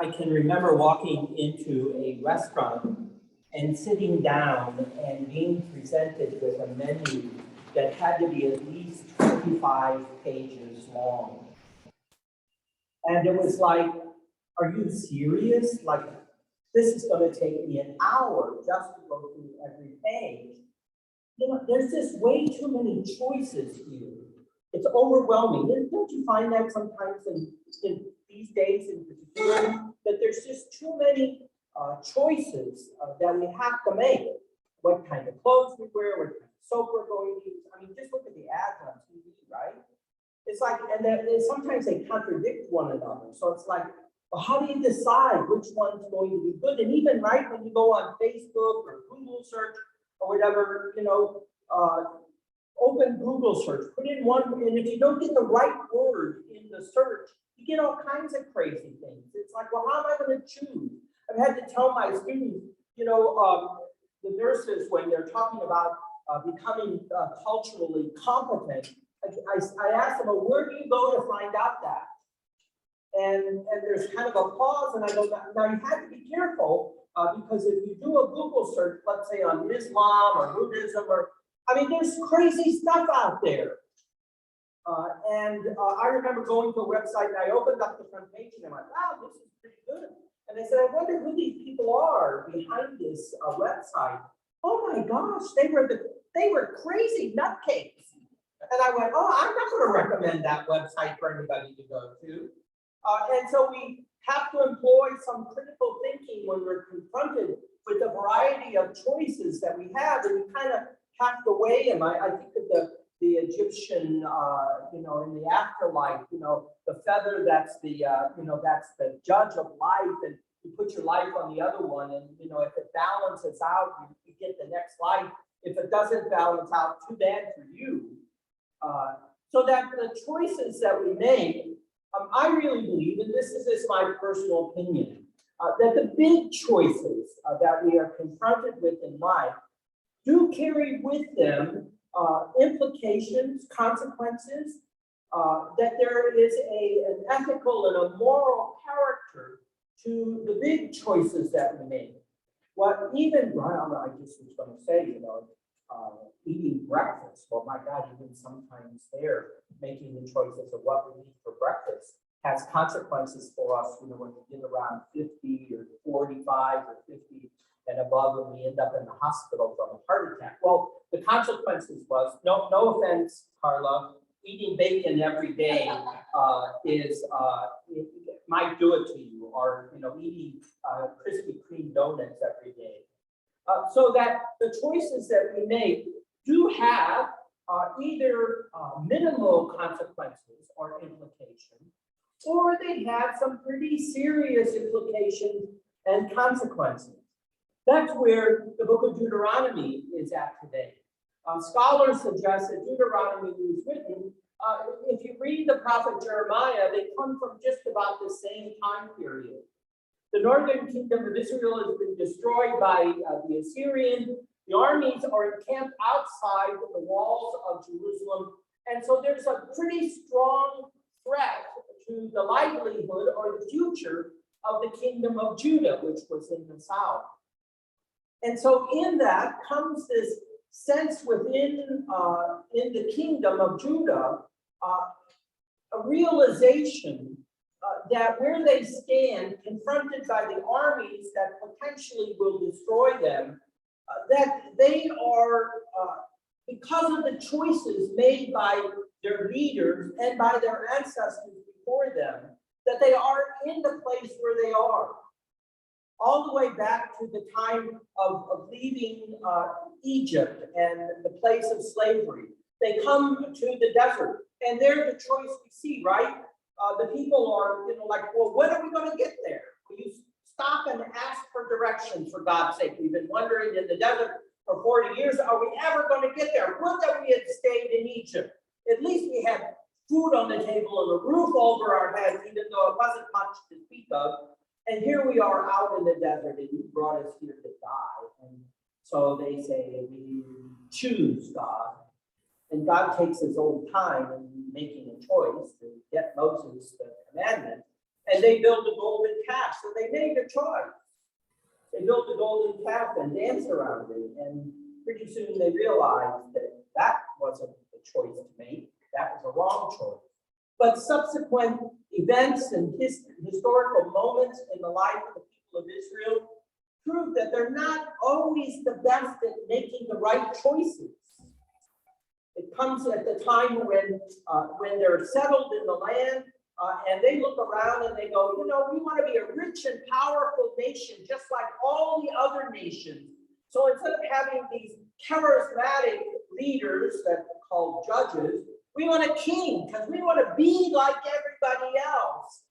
I can remember walking into a restaurant and sitting down and being presented with a menu that had to be at least 25 pages long. And it was like, are you serious? Like, this is going to take me an hour just to go through every page. You know, there's just way too many choices here. It's overwhelming. Don't you find that sometimes in these days in particular, that there's just too many choices that we have to make? What kind of clothes we wear, what kind of soap we're going to use. I mean, just look at the ads on TV, right? It's like, and then sometimes they contradict one another. So it's like, well, how do you decide which one's going to be good? And even right when you go on Facebook or Google search or whatever, you know, open Google search, put in one, and if you don't get the right word in the search, you get all kinds of crazy things. It's like, well, how am I going to choose? I've had to tell my students, you know, the nurses, when they're talking about becoming culturally competent, I ask them, well, where do you go to find out that? And there's kind of a pause, and I go, now you have to be careful because if you do a Google search, let's say on Islam or Buddhism, or I mean, there's crazy stuff out there. I remember going to a website and I opened up the front page and I went, wow, this is pretty good. And I said, I wonder who these people are behind this website. Oh my gosh, they were crazy nutcakes. And I went, oh, I'm not going to recommend that website for anybody to go to. And so we have to employ some critical thinking when we're confronted with a variety of choices that we have, and you kind of have to weigh them. I think of the Egyptian, you know, in the afterlife, you know, the feather that's the, you know, that's the judge of life, and you put your life on the other one, and you know, if it balances out, you get the next life. If it doesn't balance out, too bad for you. So that the choices that we make, I really believe, and this is my personal opinion, that the big choices that we are confronted with in life do carry with them implications, consequences, that there is an ethical and a moral character to the big choices that we make. What even, well, I just was going to say, you know, eating breakfast. Well, my God, even sometimes there, making the choices of what we eat for breakfast has consequences for us, you know, when we get around 50 or 45 or 50 and above, and we end up in the hospital from a heart attack. Well, the consequences was, no offense, Carla, eating bacon every day it might do it to you, or, you know, eating Krispy Kreme donuts every day. So that the choices that we make do have either minimal consequences or implications, or they have some pretty serious implications and consequences. That's where the book of Deuteronomy is at today. Scholars suggest that Deuteronomy was written, if you read the prophet Jeremiah, they come from just about the same time period. The northern kingdom of Israel has been destroyed by the Assyrians. The armies are encamped outside the walls of Jerusalem. And so there's a pretty strong threat to the livelihood or the future of the kingdom of Judah, which was in the south. And so in that comes this sense within in the kingdom of Judah, a realization that where they stand, confronted by the armies that potentially will destroy them, that they are, because of the choices made by their leaders and by their ancestors before them, that they are in the place where they are. All the way back to the time of leaving Egypt and the place of slavery. They come to the desert, and they're the choice we see, right? The people are, you know, like, well, when are we going to get there? Will you stop and ask for directions, for God's sake? We've been wandering in the desert for 40 years. Are we ever going to get there? Would that we had stayed in Egypt. At least we had food on the table and a roof over our heads, even though it wasn't much to speak of. And here we are out in the desert, and you brought us here to die. And so they say, we choose God. And God takes his own time in making a choice to get Moses the commandment. And they built a golden calf. So they made a choice. They built a golden calf and danced around it. And pretty soon they realized that that wasn't the choice to make. That was a wrong choice. But subsequent events and historical moments in the life of the people of Israel prove that they're not always the best at making the right choices. It comes at the time when they're settled in the land and they look around and they go, you know, we want to be a rich and powerful nation, just like all the other nations. So instead of having these charismatic leaders that are called judges, we want a king because we want to be like everybody else.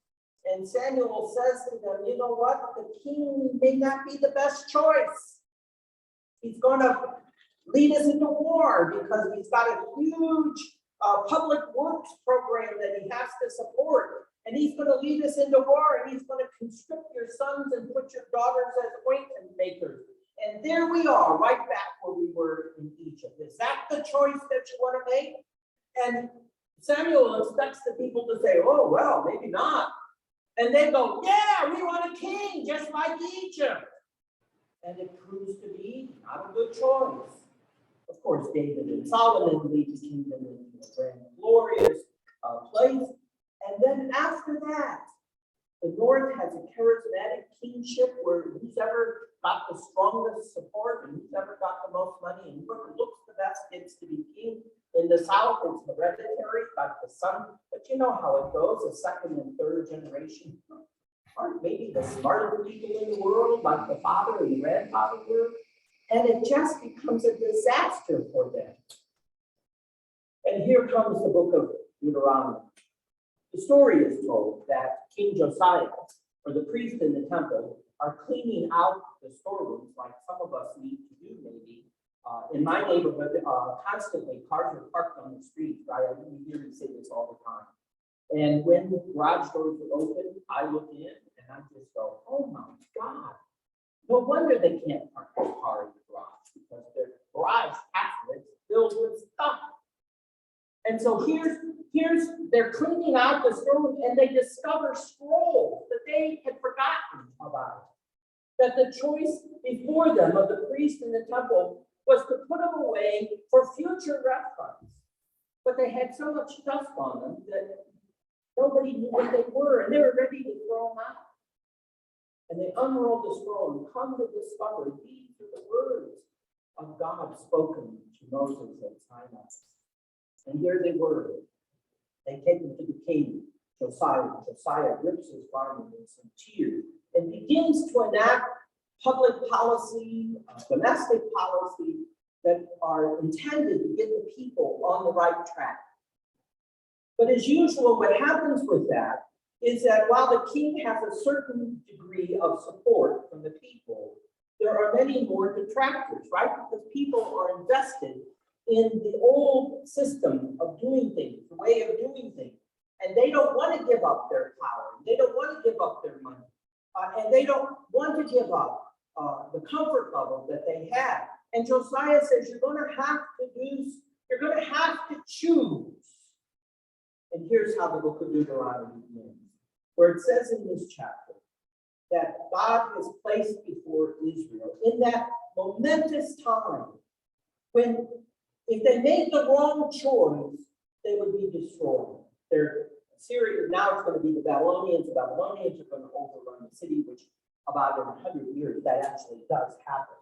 And Samuel says to them, you know what? The king may not be the best choice. He's going to lead us into war because he's got a huge public works program that he has to support. And he's going to lead us into war, and he's going to conscript your sons and put your daughters as ointment makers. And there we are, right back where we were in Egypt. Is that the choice that you want to make? And Samuel expects the people to say, oh, well, maybe not. And they go, yeah, we want a king just like Egypt. And it proves to be not a good choice. Of course, David and Solomon lead the kingdom into a grand, glorious place. And then after that, the North has a charismatic kingship where who's ever got the strongest support and who's ever got the most money and whoever looks the best gets to be king. In the South, it's hereditary, like the son. But you know how it goes, the second and third generation aren't maybe the smartest people in the world, like the father and grandfather were. And it just becomes a disaster for them. And here comes the book of Deuteronomy. The story is told that King Josiah, or the priest in the temple, are cleaning out the storerooms like some of us need to do maybe. In my neighborhood, constantly cars are parked on the streets, right? You hear me say this all the time. And when the garage doors are open, I look in and I just go, oh my God. No wonder they can't park their car in the garage because their garage half of it's filled with stuff. And so they're cleaning out the storeroom and they discover scrolls that they had forgotten about. That the choice before them of the priest in the temple was to put them away for future reference. But they had so much dust on them that nobody knew what they were, and they were ready to throw them out. And they unrolled the scroll and come to discover these are the words of God spoken to Moses at Sinai. And here they were. They take them to the king, Josiah. Josiah rips his garment in some tears and begins to enact public policy, domestic policy that are intended to get the people on the right track. But as usual, what happens with that is that while the king has a certain degree of support from the people, there are many more detractors, right? Because people are invested in the old system of doing things, the way of doing things. And they don't want to give up their power. They don't want to give up their money. And they don't want to give up the comfort level that they have. And Josiah says, you're going to have to choose. And here's how the book of Deuteronomy begins, where it says in this chapter that God has placed before Israel in that momentous time when if they made the wrong choice, they would be destroyed. Syria, now it's going to be the Babylonians. The Babylonians are going to overrun the city, which about in 100 years, that actually does happen.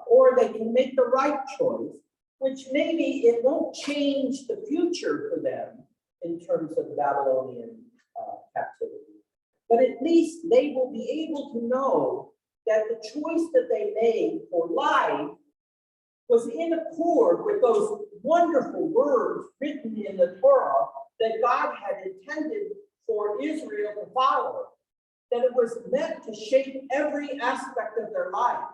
Or they can make the right choice, which maybe it won't change the future for them in terms of the Babylonian captivity. But at least they will be able to know that the choice that they made for life was in accord with those wonderful words written in the Torah that God had intended for Israel to follow, that it was meant to shape every aspect of their life.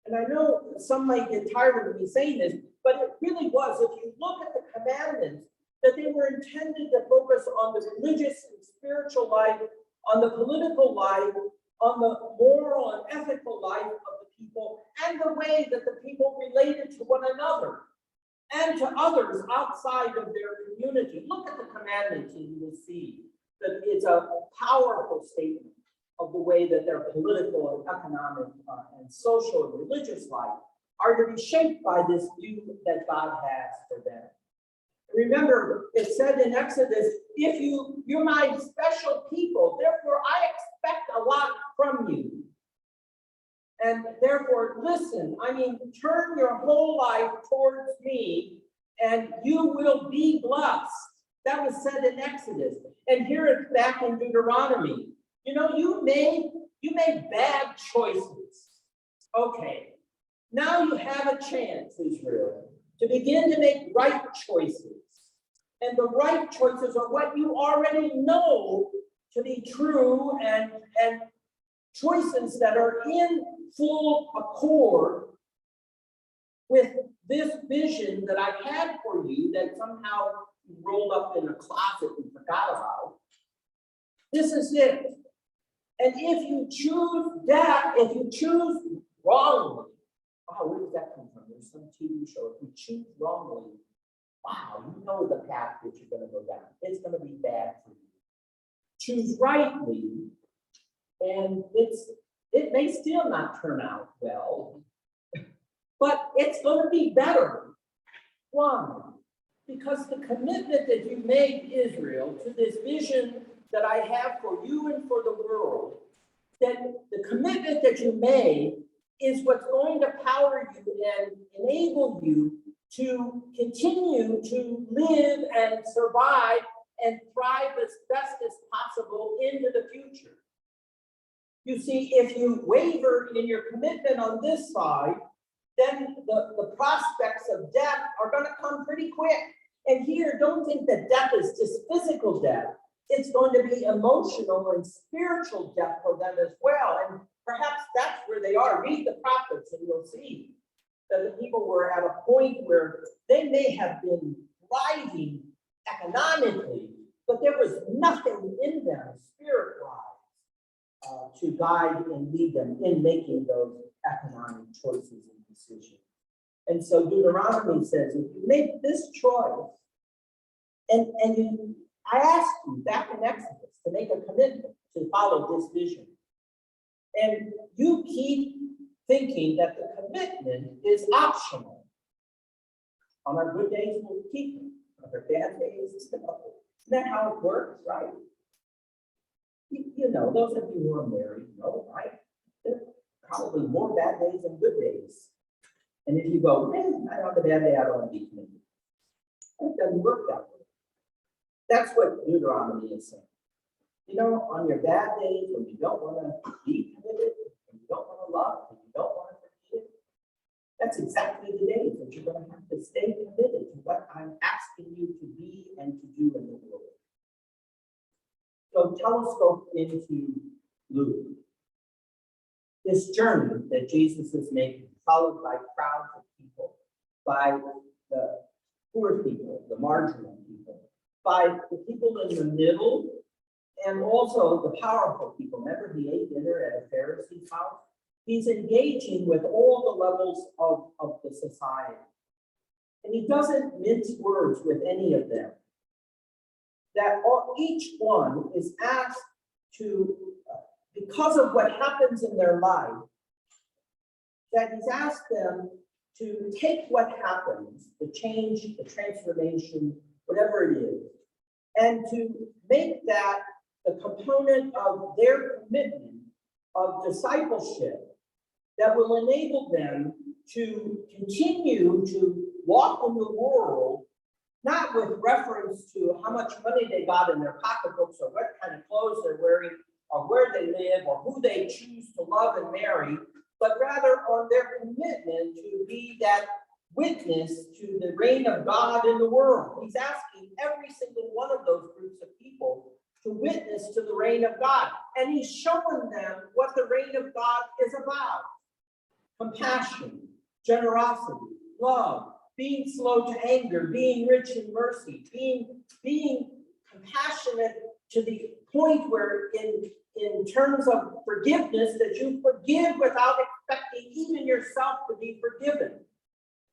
And I know some might get tired of me saying this, but it really was, if you look at the commandments, that they were intended to focus on the religious and spiritual life, on the political life, on the moral and ethical life of the people, and the way that the people related to one another and to others outside of their community. Look at the commandments and you will see that it's a powerful statement of the way that their political and economic and social and religious life are to be shaped by this view that God has for them. Remember, it said in Exodus, you're my special people, therefore I expect a lot from you. And therefore, listen, turn your whole life towards me and you will be blessed. That was said in Exodus. And here it's back in Deuteronomy. You made bad choices. Okay, now you have a chance, Israel, to begin to make right choices. And the right choices are what you already know to be true and choices that are in full accord with this vision that I've had for you that somehow you rolled up in a closet and forgot about. This is it. And if you choose that, if you choose wrongly, wow, where does that come from? There's some TV show. If you choose wrongly, wow, you know the path that you're going to go down. It's going to be bad for you. Choose rightly, and it may still not turn out well, but it's going to be better. Why? Because the commitment that you made, Israel, to this vision that I have for you and for the world, that the commitment that you made is what's going to power you and enable you to continue to live and survive and thrive as best as possible into the future. You see, if you waver in your commitment on this side, then the prospects of death are going to come pretty quick. And here, don't think that death is just physical death. It's going to be emotional and spiritual death for them as well. And perhaps that's where they are. Read the prophets and you'll see that the people were at a point where they may have been thriving economically, but there was nothing in them spirit-wise to guide and lead them in making those economic choices and decisions. And so Deuteronomy says, if you make this choice, I asked you back in Exodus to make a commitment to follow this vision. And you keep thinking that the commitment is optional. On our good days, we'll keep it. On our bad days, it's not. Isn't that how it works, right? You know, those of you who are married know, right? There are probably more bad days than good days. And if you go, man, I have a bad day, I don't want to be committed. It doesn't work that way. That's what Deuteronomy is saying. You know, on your bad days, when you don't want to be committed, when you don't want to love, when you don't want to forgive, that's exactly the days that you're going to have to stay committed to what I'm asking you to be and to do in the world. So telescope into Luke. This journey that Jesus is making, followed by crowds of people, by the poor people, the marginal people, by the people in the middle, and also the powerful people. Remember, he ate dinner at a Pharisee's house? He's engaging with all the levels of the society. And he doesn't mince words with any of them. That each one is asked to, because of what happens in their life, that he's asked them to take what happens, the change, the transformation, whatever it is, and to make that the component of their commitment of discipleship that will enable them to continue to walk in the world, not with reference to how much money they got in their pocketbooks or what kind of clothes they're wearing or where they live or who they choose to love and marry, but rather on their commitment to be that witness to the reign of God in the world. He's asking every single one of those groups of people to witness to the reign of God. And he's showing them what the reign of God is about. Compassion, generosity, love, being slow to anger, being rich in mercy, being compassionate to the point where in terms of forgiveness, that you forgive without expecting even yourself to be forgiven.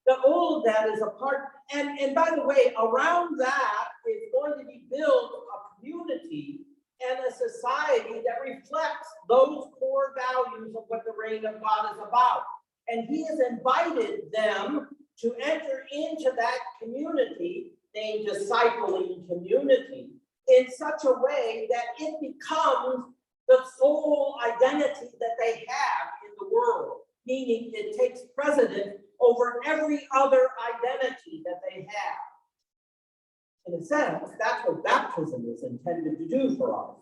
That all of that is a part, and by the way, around that is going to be built a community and a society that reflects those core values of what the reign of God is about. And he has invited them to enter into that community, named discipling community, in such a way that it becomes the sole identity that they have in the world, meaning it takes precedence over every other identity that they have. In a sense, that's what baptism is intended to do for us.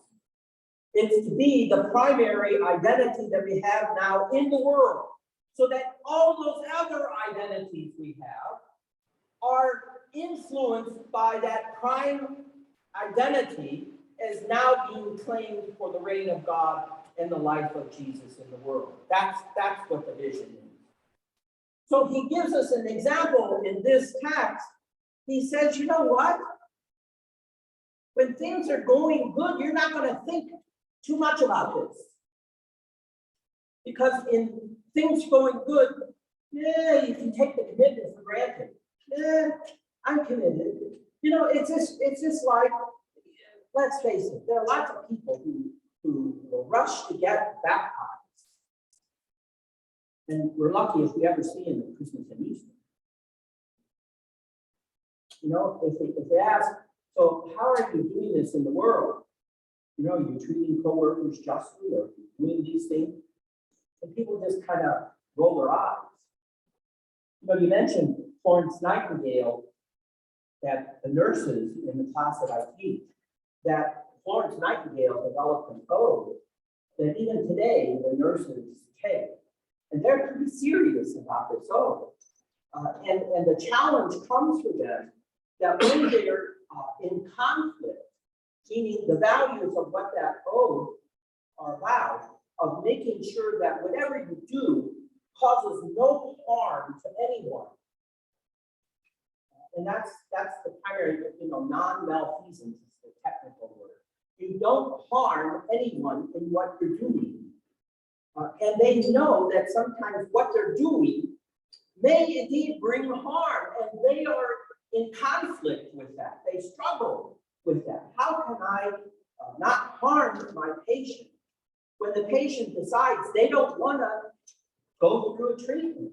It's to be the primary identity that we have now in the world, so that all those other identities we have are influenced by that prime identity as now being claimed for the reign of God and the life of Jesus in the world. That's what the vision is. So he gives us an example in this text. He says, you know what? When things are going good, you're not going to think too much about this. Because in things going good, yeah, you can take the commitment for granted. Yeah, I'm committed. You know, it's just like, let's face it, there are lots of people who will rush to get baptized. And we're lucky if we ever see them at Christmas and Easter. You know, if they ask, so how are you doing this in the world? You know, you're treating coworkers justly, or doing these things, and people just kind of roll their eyes. You know, you mentioned Florence Nightingale, that the nurses in the class that I teach, that Florence Nightingale developed a code that even today the nurses take, and they're pretty serious about this oath. And the challenge comes for them that when they're in conflict, meaning the values of what that oath are about, of making sure that whatever you do causes no harm to anyone. And that's the primary, you know, non-malfeasance is the technical word. You don't harm anyone in what you're doing. And they know that sometimes what they're doing may indeed bring harm, and they are in conflict with that. They struggle with that. How can I not harm my patient when the patient decides they don't want to go through a treatment?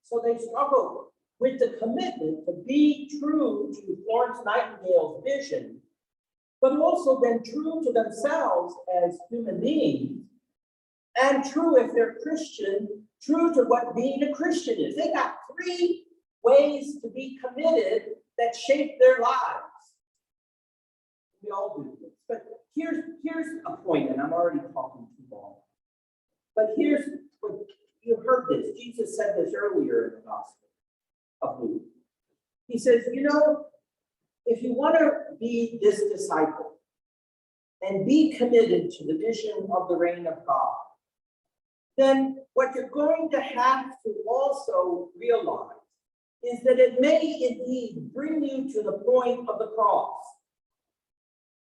So they struggle with the commitment to be true to Florence Nightingale's vision, but also then true to themselves as human beings, and true, if they're Christian, true to what being a Christian is. They got 3 ways to be committed that shape their lives. We all do this. But here's a point, and I'm already talking too long. But here's what you heard this. Jesus said this earlier in the Gospel of Luke. He says, you know, if you want to be this disciple and be committed to the vision of the reign of God, then what you're going to have to also realize is that it may indeed bring you to the point of the cross.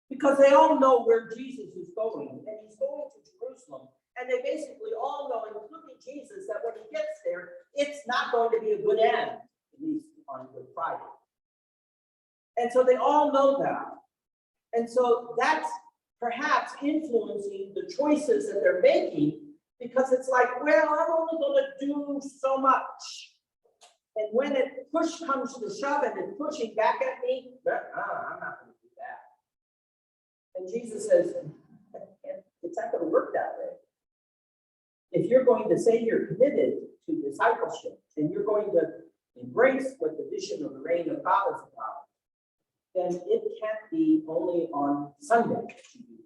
Because they all know where Jesus is going, and he's going to Jerusalem. And they basically all know, including Jesus, that when he gets there, it's not going to be a good end, at least on Good Friday. And so they all know that. And so that's perhaps influencing the choices that they're making, because it's like, well, I'm only going to do so much. And when it push comes to shove and it's pushing back at me, I'm not going to do that. And Jesus says, it's not going to work that way. If you're going to say you're committed to discipleship and you're going to embrace what the vision of the reign of God is about, then it can't be only on Sunday that you do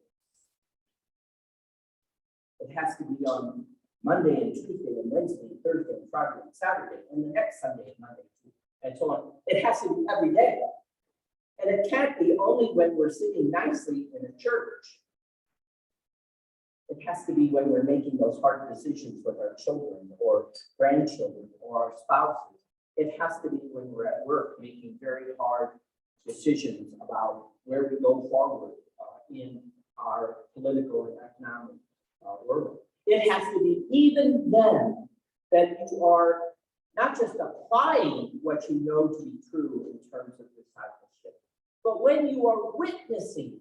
this. It has to be on Monday and Tuesday and Wednesday and Thursday and Friday and Saturday and the next Sunday and Monday and so on. It has to be every day. And it can't be only when we're sitting nicely in a church. It has to be when we're making those hard decisions with our children or grandchildren or our spouses. It has to be when we're at work making very hard decisions about where we go forward in our political and economic world. It has to be even then that you are not just applying what you know to be true in terms of discipleship, but when you are witnessing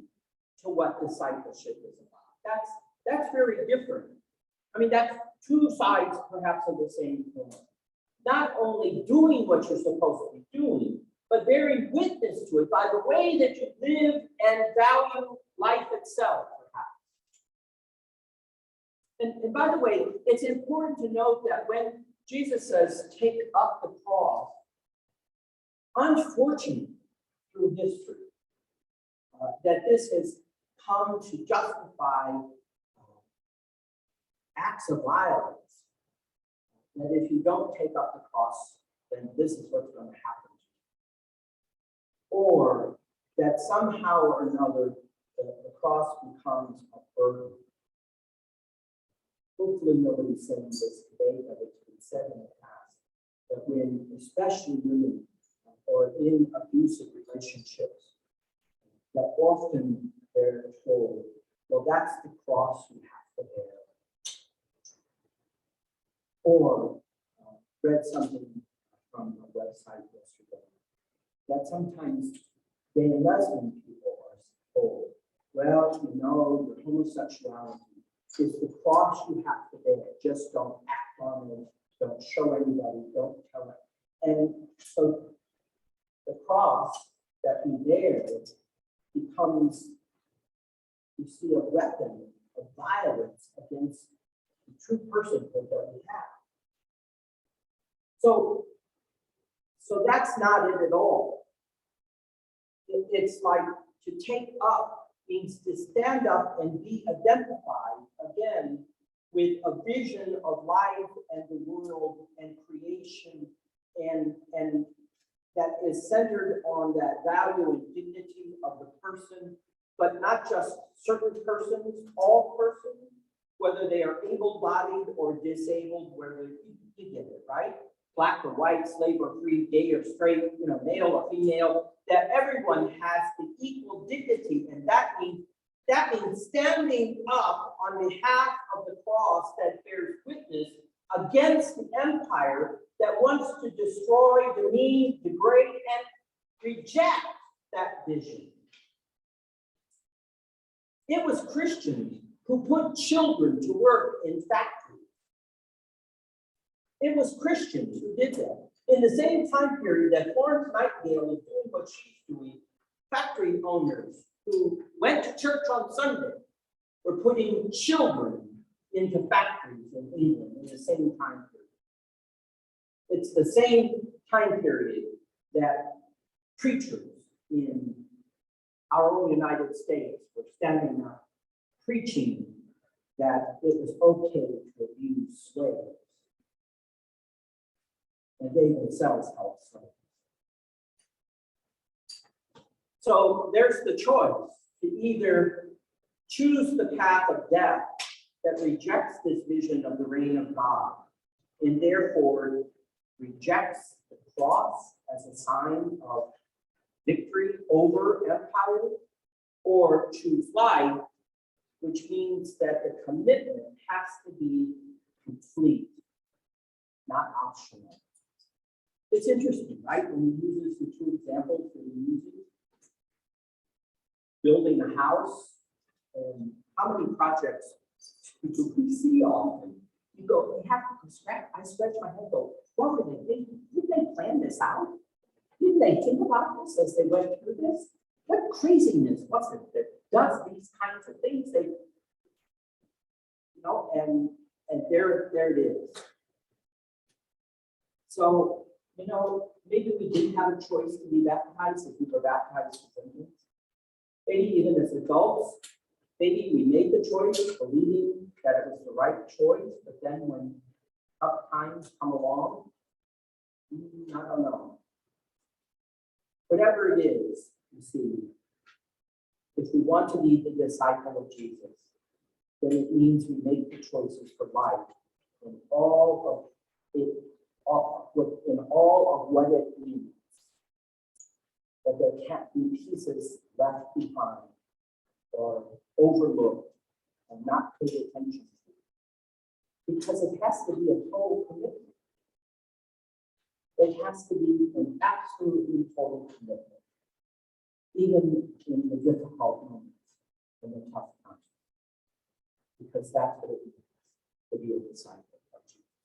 to what discipleship is about, that's very different. I mean, that's two sides perhaps of the same coin. Not only doing what you're supposed to be doing, but bearing witness to it by the way that you live and value life itself, perhaps. And by the way, it's important to note that when Jesus says, take up the cross, unfortunately, through history, that this has come to justify acts of violence. That if you don't take up the cross, then this is what's going to happen to you. Or that somehow or another, the cross becomes a burden. Hopefully nobody's saying this today, but it's been said in the past, that when, especially women, or in abusive relationships, that often they're told, well, that's the cross you have to bear. Or read something from a website yesterday, that sometimes gay and lesbian people are told, well, you know, your homosexuality is the cross you have to bear. Just don't act on it, don't show anybody, don't tell it. And so the cross that we bear becomes, you see, a weapon of violence against the true personhood that we have. So that's not it at all. It's like to take up means to stand up and be identified again with a vision of life and the world and creation and that is centered on that value and dignity of the person, but not just certain persons, all persons, whether they are able-bodied or disabled, whether you get it, right? Black or white, slave or free, gay or straight, you know, male or female, that everyone has the equal dignity, and that means standing up on behalf of the cross that bears witness against the empire that wants to destroy, demean, degrade, and reject that vision. It was Christians who put children to work in factories. It was Christians who did that. In the same time period that Florence Nightingale is doing what she's doing, factory owners who went to church on Sunday were putting children into factories in England in the same time period. It's the same time period that preachers in our own United States were standing up preaching that it was okay to abuse slaves. And they themselves held slaves. So there's the choice to either choose the path of death that rejects this vision of the reign of God and therefore rejects the cross as a sign of victory over empire, or choose life, which means that the commitment has to be complete, not optional. It's interesting, right? When he uses the two examples that he uses, building a house, and how many projects do we see often? You go, you have to scratch. I scratch my head, go, what were they thinking? Didn't they plan this out? Didn't they think about this as they went through this? What craziness was it that does these kinds of things? They, you know, and there it is. So, you know, maybe we didn't have a choice to be baptized if we were baptized as infants. Maybe even as adults, maybe we made the choice believing that it was the right choice, but then when tough times come along, I don't know. Whatever it is, you see, if we want to be the disciple of Jesus, then it means we make the choices for life in all of it, in all of what it means. That there can't be pieces left behind or overlooked and not paid attention to. Because it has to be a total commitment. It has to be an absolutely total commitment. even in the difficult moments, in the tough times. Because that's what it means to be a disciple of Jesus.